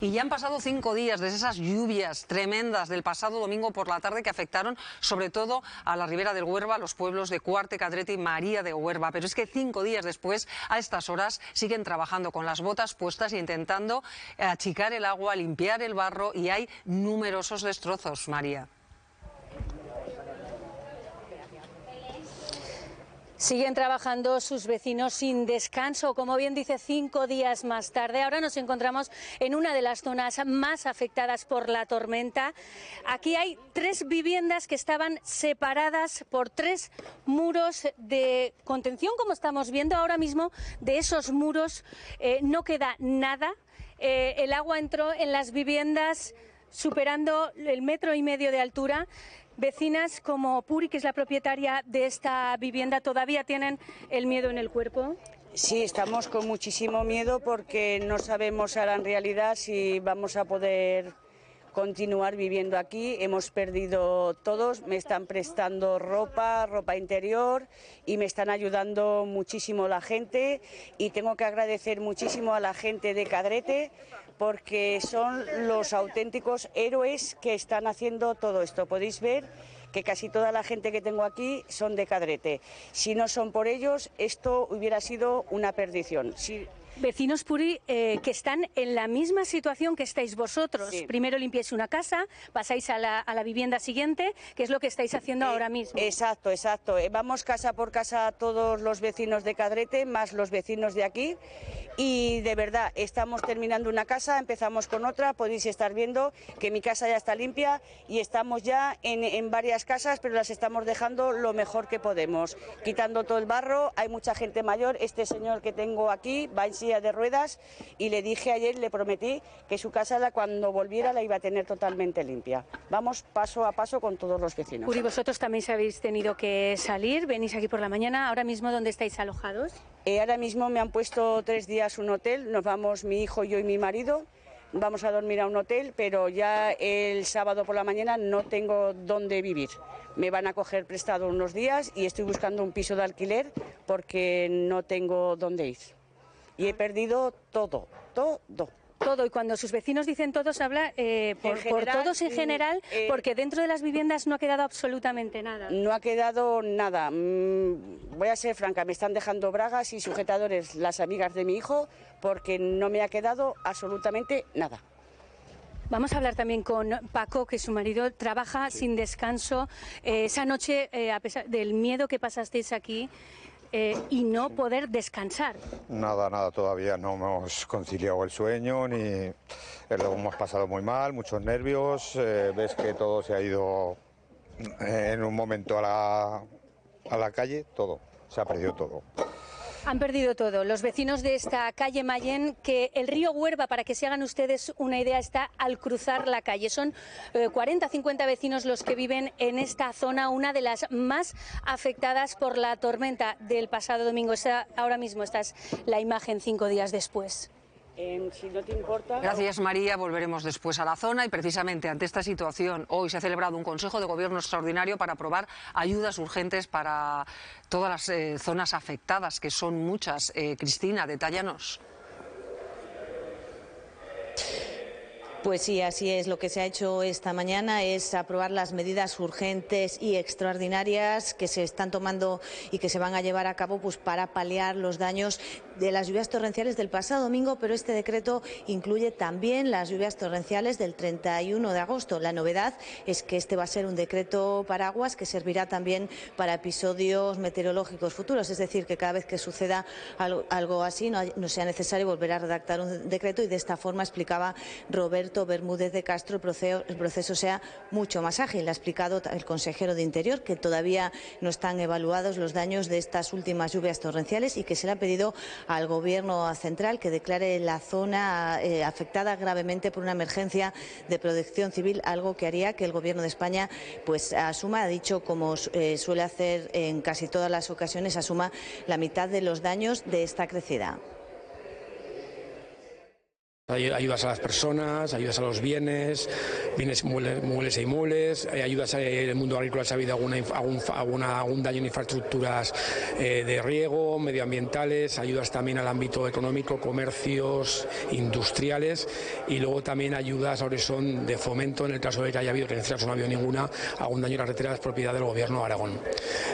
Y ya han pasado 5 días desde esas lluvias tremendas del pasado domingo por la tarde que afectaron sobre todo a la ribera del Huerva, a los pueblos de Cuarte, Cadrete y María de Huerva. Pero es que 5 días después, a estas horas, siguen trabajando con las botas puestas e intentando achicar el agua, limpiar el barro, y hay numerosos destrozos, María. Siguen trabajando sus vecinos sin descanso, como bien dice, 5 días más tarde. Ahora nos encontramos en una de las zonas más afectadas por la tormenta. Aquí hay 3 viviendas que estaban separadas por 3 muros de contención, como estamos viendo ahora mismo. De esos muros no queda nada. El agua entró en las viviendas superando el 1,5 metros de altura. Vecinas como Puri, que es la propietaria de esta vivienda, ¿todavía tienen el miedo en el cuerpo? Sí, estamos con muchísimo miedo porque no sabemos ahora en realidad si vamos a poder continuar viviendo aquí. Hemos perdido todos, me están prestando ropa interior y me están ayudando muchísimo la gente, y tengo que agradecer muchísimo a la gente de Cadrete porque son los auténticos héroes que están haciendo todo esto. Podéis ver que casi toda la gente que tengo aquí son de Cadrete. Si no son por ellos, esto hubiera sido una perdición. Vecinos, Puri, que están en la misma situación que estáis vosotros. Sí. Primero limpiáis una casa, pasáis a la vivienda siguiente, que es lo que estáis haciendo ahora mismo. Exacto. Vamos casa por casa todos los vecinos de Cadrete, más los vecinos de aquí. Y de verdad, estamos terminando una casa, empezamos con otra. Podéis estar viendo que mi casa ya está limpia y estamos ya en varias casas, pero las estamos dejando lo mejor que podemos, quitando todo el barro. Hay mucha gente mayor. Este señor que tengo aquí va en silla de ruedas y le dije ayer, le prometí que su casa cuando volviera la iba a tener totalmente limpia. Vamos paso a paso con todos los vecinos. Puri, vosotros también habéis tenido que salir, venís aquí por la mañana. ¿Ahora mismo dónde estáis alojados? Ahora mismo me han puesto 3 días un hotel, nos vamos mi hijo, yo y mi marido. Vamos a dormir a un hotel, pero ya el sábado por la mañana no tengo dónde vivir. Me van a coger prestado unos días y estoy buscando un piso de alquiler porque no tengo dónde ir. Y he perdido todo. Todo, y cuando sus vecinos dicen todos, habla por todos en general, porque dentro de las viviendas no ha quedado absolutamente nada. No ha quedado nada. Voy a ser franca, me están dejando bragas y sujetadores las amigas de mi hijo porque no me ha quedado absolutamente nada. Vamos a hablar también con Paco, que su marido trabaja sin descanso. Esa noche, a pesar del miedo que pasasteis aquí, y no poder descansar. Nada, todavía no hemos conciliado el sueño, ni lo hemos pasado muy mal, muchos nervios. Ves que todo se ha ido en un momento a la calle, todo, se ha perdido todo. Han perdido todo. Los vecinos de esta calle Mayén, que el río Huerva, para que se hagan ustedes una idea, está al cruzar la calle. Son 40-50 vecinos los que viven en esta zona, una de las más afectadas por la tormenta del pasado domingo. Ahora mismo esta es la imagen 5 días después. Si no te importa... Gracias, María. Volveremos después a la zona y precisamente ante esta situación hoy se ha celebrado un Consejo de Gobierno extraordinario para aprobar ayudas urgentes para todas las zonas afectadas, que son muchas. Cristina, detállanos. Pues sí, así es. Lo que se ha hecho esta mañana es aprobar las medidas urgentes y extraordinarias que se están tomando y que se van a llevar a cabo para paliar los daños de las lluvias torrenciales del pasado domingo, pero este decreto incluye también las lluvias torrenciales del 31 de agosto. La novedad es que este va a ser un decreto paraguas que servirá también para episodios meteorológicos futuros, es decir, que cada vez que suceda algo así no sea necesario volver a redactar un decreto, y de esta forma explicaba Roberto Bermúdez de Castro, el proceso sea mucho más ágil. Ha explicado el consejero de Interior que todavía no están evaluados los daños de estas últimas lluvias torrenciales y que se le ha pedido al Gobierno central que declare la zona afectada gravemente por una emergencia de protección civil, algo que haría que el Gobierno de España pues asuma, ha dicho, como suele hacer en casi todas las ocasiones, asuma la mitad de los daños de esta crecida. Ayudas a las personas, ayudas a los bienes, muebles e inmuebles, ayudas al mundo agrícola si ha habido algún daño en infraestructuras de riego, medioambientales, ayudas también al ámbito económico, comercios, industriales, y luego también ayudas ahora son de fomento en el caso de que haya habido, que en este caso no ha habido ninguna, algún daño en las carreteras propiedad del Gobierno de Aragón.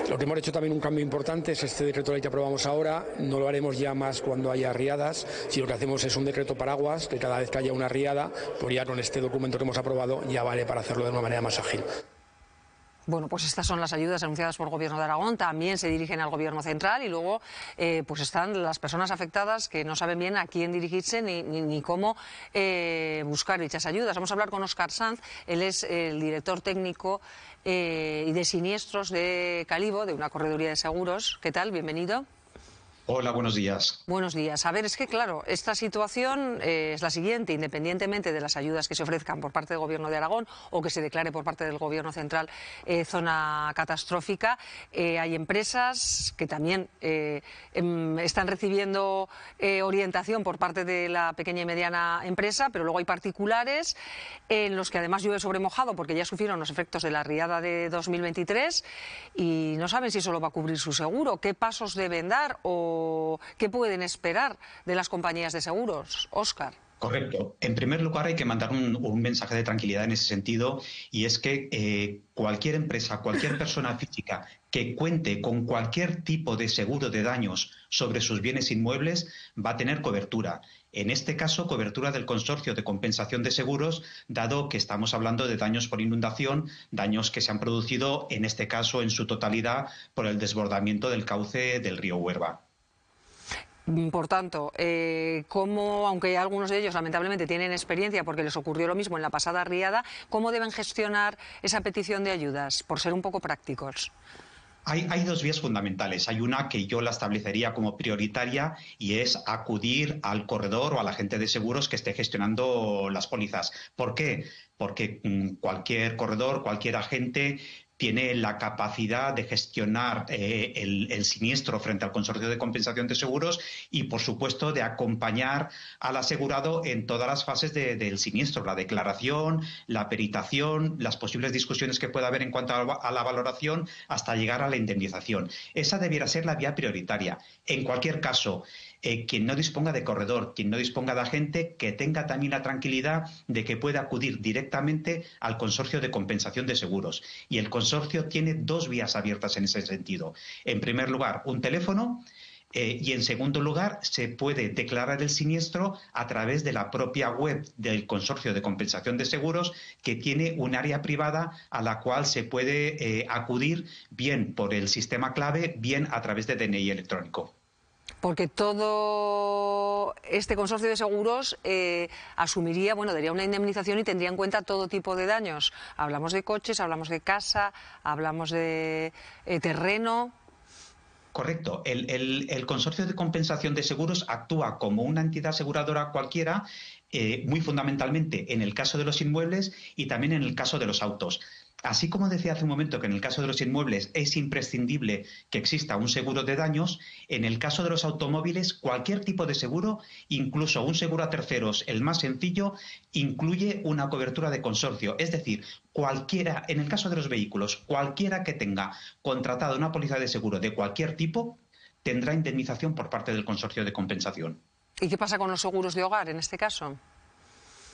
Lo que hemos hecho también un cambio importante es este decreto ley que aprobamos ahora, no lo haremos ya más cuando haya riadas, si lo que hacemos es un decreto paraguas, que cada vez que haya una riada, pues ya con este documento que hemos aprobado ya vale para hacerlo de una manera más ágil. Bueno, pues estas son las ayudas anunciadas por el Gobierno de Aragón, también se dirigen al Gobierno central y luego pues están las personas afectadas que no saben bien a quién dirigirse ni cómo buscar dichas ayudas. Vamos a hablar con Óscar Sanz, él es el director técnico y de siniestros de Calibo, de una correduría de seguros. ¿Qué tal? Bienvenido. Hola, buenos días. Buenos días. A ver, es que claro, esta situación es la siguiente, independientemente de las ayudas que se ofrezcan por parte del Gobierno de Aragón o que se declare por parte del Gobierno central zona catastrófica, hay empresas que también están recibiendo orientación por parte de la pequeña y mediana empresa, pero luego hay particulares en los que además llueve sobre mojado porque ya sufrieron los efectos de la riada de 2023 y no saben si eso lo va a cubrir su seguro, qué pasos deben dar o qué pueden esperar de las compañías de seguros. Óscar. Correcto. En primer lugar, hay que mandar un mensaje de tranquilidad en ese sentido, y es que cualquier empresa, cualquier persona física que cuente con cualquier tipo de seguro de daños sobre sus bienes inmuebles va a tener cobertura. En este caso, cobertura del Consorcio de Compensación de Seguros, dado que estamos hablando de daños por inundación, daños que se han producido, en este caso, en su totalidad, por el desbordamiento del cauce del río Huerva. Por tanto, ¿cómo, aunque algunos de ellos lamentablemente tienen experiencia porque les ocurrió lo mismo en la pasada riada, cómo deben gestionar esa petición de ayudas, por ser un poco prácticos? Hay dos vías fundamentales. Hay una que yo la establecería como prioritaria y es acudir al corredor o al agente de seguros que esté gestionando las pólizas. ¿Por qué? Porque cualquier corredor, cualquier agente tiene la capacidad de gestionar el siniestro frente al Consorcio de Compensación de Seguros y, por supuesto, de acompañar al asegurado en todas las fases del siniestro, la declaración, la peritación, las posibles discusiones que pueda haber en cuanto a la valoración, hasta llegar a la indemnización. Esa debiera ser la vía prioritaria. En cualquier caso, quien no disponga de corredor, quien no disponga de agente, que tenga también la tranquilidad de que pueda acudir directamente al Consorcio de Compensación de Seguros. Y el consorcio tiene dos vías abiertas en ese sentido. En primer lugar, un teléfono y en segundo lugar, se puede declarar el siniestro a través de la propia web del Consorcio de Compensación de Seguros, que tiene un área privada a la cual se puede acudir bien por el sistema clave, bien a través de DNI electrónico. Porque todo este consorcio de seguros asumiría, bueno, daría una indemnización y tendría en cuenta todo tipo de daños. Hablamos de coches, hablamos de casa, hablamos de terreno. Correcto. El Consorcio de Compensación de Seguros actúa como una entidad aseguradora cualquiera, muy fundamentalmente en el caso de los inmuebles y también en el caso de los autos. Así como decía hace un momento que en el caso de los inmuebles es imprescindible que exista un seguro de daños, en el caso de los automóviles cualquier tipo de seguro, incluso un seguro a terceros, el más sencillo, incluye una cobertura de consorcio. Es decir, cualquiera, en el caso de los vehículos, cualquiera que tenga contratada una póliza de seguro de cualquier tipo, tendrá indemnización por parte del Consorcio de Compensación. ¿Y qué pasa con los seguros de hogar en este caso?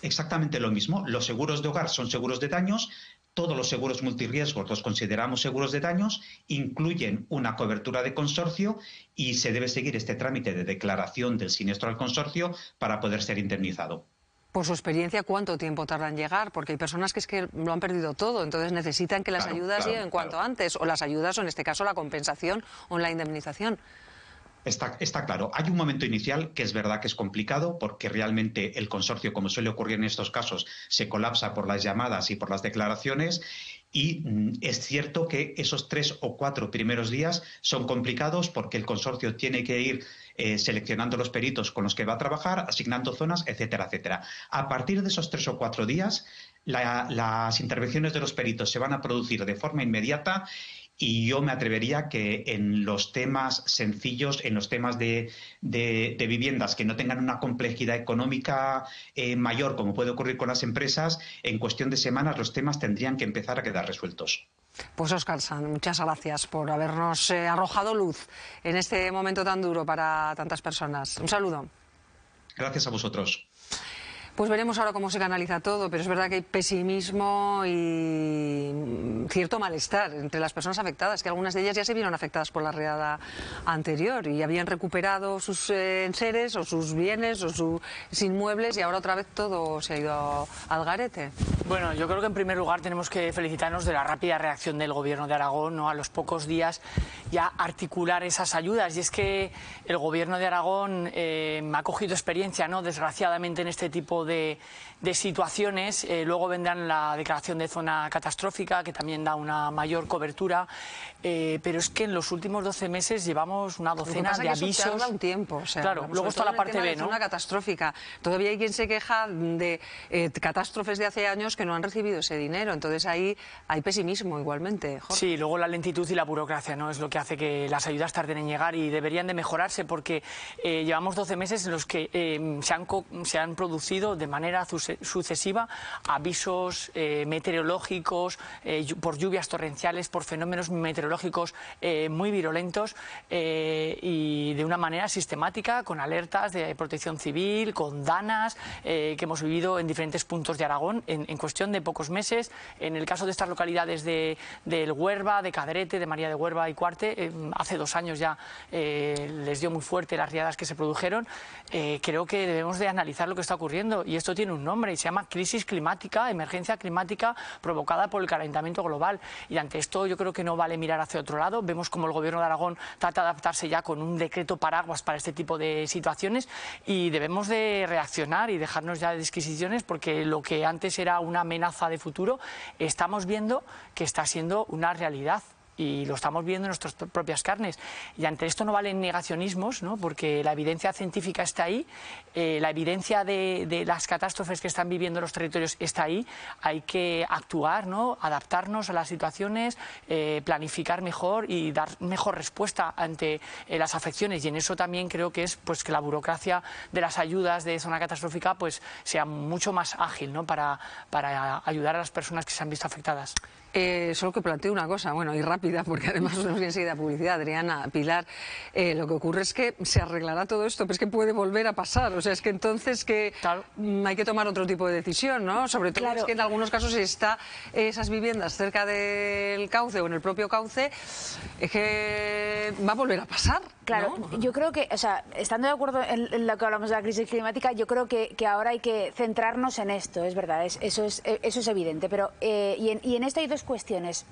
Exactamente lo mismo. Los seguros de hogar son seguros de daños. Todos los seguros multirriesgos los consideramos seguros de daños, incluyen una cobertura de consorcio y se debe seguir este trámite de declaración del siniestro al consorcio para poder ser indemnizado. Por su experiencia, ¿cuánto tiempo tarda en llegar? Porque hay personas que es que lo han perdido todo, entonces necesitan que las ayudas lleguen cuanto antes, o las ayudas, o en este caso la compensación o la indemnización. Está claro. Hay un momento inicial que es verdad que es complicado porque realmente el consorcio, como suele ocurrir en estos casos, se colapsa por las llamadas y por las declaraciones y es cierto que esos 3 o 4 primeros días son complicados porque el consorcio tiene que ir seleccionando los peritos con los que va a trabajar, asignando zonas, etcétera, etcétera. A partir de esos 3 o 4 días, las intervenciones de los peritos se van a producir de forma inmediata y yo me atrevería que en los temas sencillos, en los temas de viviendas que no tengan una complejidad económica mayor, como puede ocurrir con las empresas, en cuestión de semanas los temas tendrían que empezar a quedar resueltos. Pues Óscar Sanz, muchas gracias por habernos arrojado luz en este momento tan duro para tantas personas. Un saludo. Gracias a vosotros. Pues veremos ahora cómo se canaliza todo, pero es verdad que hay pesimismo y cierto malestar entre las personas afectadas, que algunas de ellas ya se vieron afectadas por la riada anterior y habían recuperado sus enseres o sus bienes o sus inmuebles y ahora otra vez todo se ha ido al garete. Bueno, yo creo que en primer lugar tenemos que felicitarnos de la rápida reacción del Gobierno de Aragón, ¿no? A los pocos días ya articular esas ayudas. Y es que el Gobierno de Aragón ha cogido experiencia, ¿no? Desgraciadamente en este tipo de situaciones. Luego vendrán la declaración de zona catastrófica, que también da una mayor cobertura, pero es que en los últimos 12 meses llevamos una docena de avisos. Eso tarda un tiempo, o sea, claro, luego está la parte B, ¿no? Zona catastrófica. Todavía hay quien se queja de catástrofes de hace años que no han recibido ese dinero, entonces ahí hay pesimismo igualmente, Jorge. Sí, luego la lentitud y la burocracia, ¿no? Es lo que hace que las ayudas tarden en llegar y deberían de mejorarse, porque llevamos 12 meses en los que se han producido de manera sucesiva avisos meteorológicos por lluvias torrenciales, por fenómenos meteorológicos muy virulentos y de una manera sistemática, con alertas de protección civil, con danas que hemos vivido en diferentes puntos de Aragón en cuestión de pocos meses. En el caso de estas localidades del Huerva, de Cadrete, de María de Huerva y Cuarte, hace 2 años ya les dio muy fuerte las riadas que se produjeron. Creo que debemos de analizar lo que está ocurriendo, y esto tiene un nombre y se llama crisis climática, emergencia climática provocada por el calentamiento global, y ante esto yo creo que no vale mirar hacia otro lado. Vemos como el Gobierno de Aragón trata de adaptarse ya con un decreto paraguas para este tipo de situaciones, y debemos de reaccionar y dejarnos ya de disquisiciones, porque lo que antes era una amenaza de futuro estamos viendo que está siendo una realidad. Y lo estamos viendo en nuestras propias carnes. Y ante esto no valen negacionismos, ¿no? Porque la evidencia científica está ahí, la evidencia de las catástrofes que están viviendo los territorios está ahí. Hay que actuar, ¿no? Adaptarnos a las situaciones, planificar mejor y dar mejor respuesta ante las afecciones. Y en eso también creo que es pues que la burocracia de las ayudas de zona catastrófica pues sea mucho más ágil, ¿no? Para ayudar a las personas que se han visto afectadas. Solo que planteo una cosa, bueno, y rápida, porque además tenemos que enseguida publicidad, Adriana, Pilar, lo que ocurre es que se arreglará todo esto, pero es que puede volver a pasar, o sea, es que entonces que claro, hay que tomar otro tipo de decisión, ¿no? Sobre todo claro, es que en algunos casos está esas viviendas cerca del cauce o en el propio cauce, es que va a volver a pasar. Claro, ¿no? Yo creo que, o sea, estando de acuerdo en lo que hablamos de la crisis climática, yo creo que ahora hay que centrarnos en esto, es verdad, eso es evidente, pero y en esto hay dos cuestiones.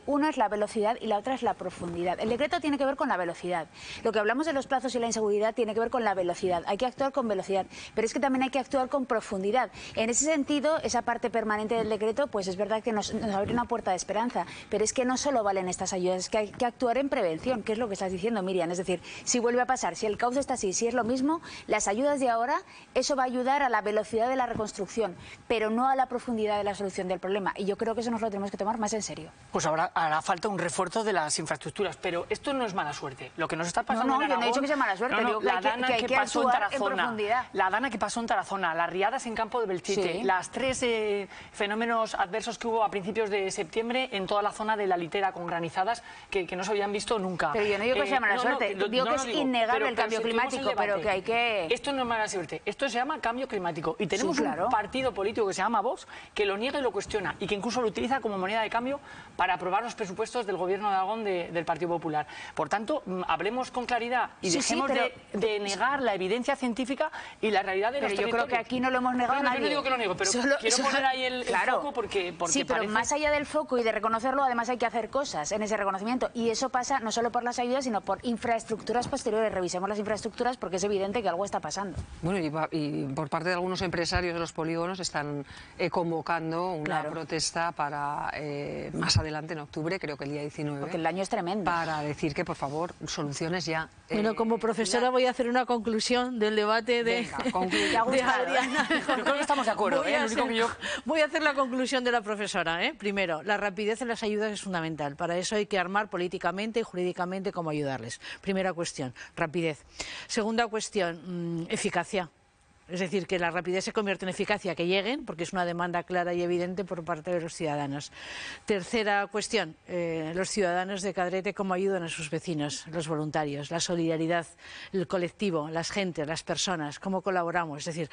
Una es la velocidad y la otra es la profundidad. El decreto tiene que ver con la velocidad. Lo que hablamos de los plazos y la inseguridad tiene que ver con la velocidad. Hay que actuar con velocidad, pero es que también hay que actuar con profundidad. En ese sentido, esa parte permanente del decreto, pues es verdad que nos abre una puerta de esperanza, pero es que no solo valen estas ayudas, es que hay que actuar en prevención, que es lo que estás diciendo, Miriam. Es decir, si vuelve a pasar, si el cauce está así, si es lo mismo, las ayudas de ahora, eso va a ayudar a la velocidad de la reconstrucción, pero no a la profundidad de la solución del problema. Y yo creo que eso nos lo tenemos que tomar más en serio. Pues ahora hará falta un refuerzo de las infraestructuras, pero esto no es mala suerte. Lo que nos está pasando en Aragón, yo no he dicho que sea mala suerte, digo que hay que actuar en profundidad. La dana que pasó en Tarazona, las riadas en Campo de Belchite, sí, las 3 fenómenos adversos que hubo a principios de septiembre en toda la zona de la Litera con granizadas que no se habían visto nunca. Pero yo no digo que sea mala suerte, digo que es innegable el cambio climático, pero que hay que... Esto no es mala suerte, esto se llama cambio climático y tenemos un partido político que se llama Vox que lo niega y lo cuestiona y que incluso lo utiliza como moneda de cambio para aprobar los presupuestos del Gobierno de Aragón del Partido Popular. Por tanto, hablemos con claridad y dejemos de negar la evidencia científica y la realidad de los territorios. Pero yo creo que aquí no lo hemos negado nadie. Yo no digo que lo niego, pero quiero poner ahí el foco porque sí, pero parece... más allá del foco y de reconocerlo, además hay que hacer cosas en ese reconocimiento. Y eso pasa no solo por las ayudas, sino por infraestructuras posteriores. Revisemos las infraestructuras porque es evidente que algo está pasando. Bueno, y por parte de algunos empresarios de los polígonos están convocando una protesta para más adelante adelante en octubre, creo que el día 19. Porque el año es tremendo. Para decir que, por favor, soluciones ya. Bueno, como profesora voy a hacer una conclusión del debate de Adriana. Yo creo que estamos de acuerdo. Voy a hacer la conclusión de la profesora. Primero, la rapidez en las ayudas es fundamental. Para eso hay que armar políticamente y jurídicamente cómo ayudarles. Primera cuestión, rapidez. Segunda cuestión, eficacia. Es decir, que la rapidez se convierte en eficacia, que lleguen, porque es una demanda clara y evidente por parte de los ciudadanos. Tercera cuestión, los ciudadanos de Cadrete, cómo ayudan a sus vecinos, los voluntarios, la solidaridad, el colectivo, las gentes, las personas, cómo colaboramos. Es decir,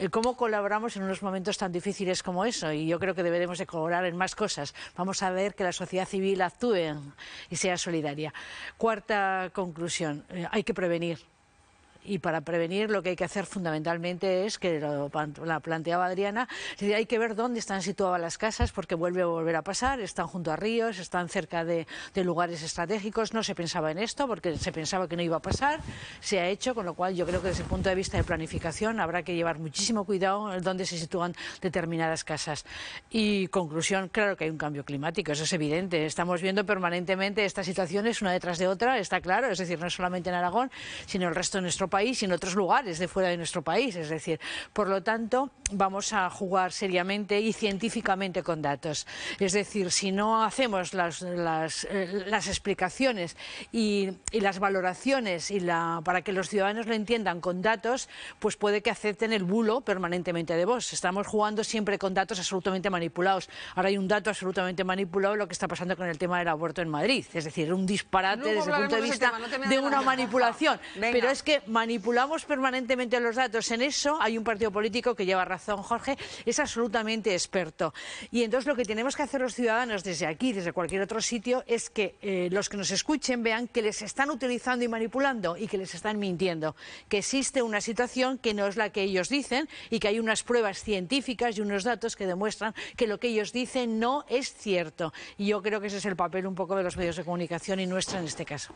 cómo colaboramos en unos momentos tan difíciles como eso, y yo creo que deberemos de colaborar en más cosas. Vamos a ver que la sociedad civil actúe y sea solidaria. Cuarta conclusión, hay que prevenir. Y para prevenir lo que hay que hacer fundamentalmente es, que la planteaba Adriana, hay que ver dónde están situadas las casas, porque vuelve a volver a pasar, están junto a ríos, están cerca de lugares estratégicos. No se pensaba en esto porque se pensaba que no iba a pasar, se ha hecho, con lo cual yo creo que desde el punto de vista de planificación habrá que llevar muchísimo cuidado en dónde se sitúan determinadas casas. Y conclusión, claro que hay un cambio climático, eso es evidente, estamos viendo permanentemente estas situaciones una detrás de otra, está claro, es decir, no solamente en Aragón, sino el resto de nuestro país y en otros lugares de fuera de nuestro país. Es decir, por lo tanto, vamos a jugar seriamente y científicamente con datos. Es decir, si no hacemos las explicaciones y las valoraciones para que los ciudadanos lo entiendan con datos, pues puede que acepten el bulo permanentemente de Vox. Estamos jugando siempre con datos absolutamente manipulados. Ahora hay un dato absolutamente manipulado, lo que está pasando con el tema del aborto en Madrid. Es decir, un disparate desde el punto de vista de una manipulación. Pero es que manipulamos permanentemente los datos. En eso hay un partido político que lleva razón, Jorge, es absolutamente experto. Y entonces lo que tenemos que hacer los ciudadanos desde aquí, desde cualquier otro sitio, es que los que nos escuchen vean que les están utilizando y manipulando y que les están mintiendo. Que existe una situación que no es la que ellos dicen y que hay unas pruebas científicas y unos datos que demuestran que lo que ellos dicen no es cierto. Y yo creo que ese es el papel un poco de los medios de comunicación y nuestra en este caso.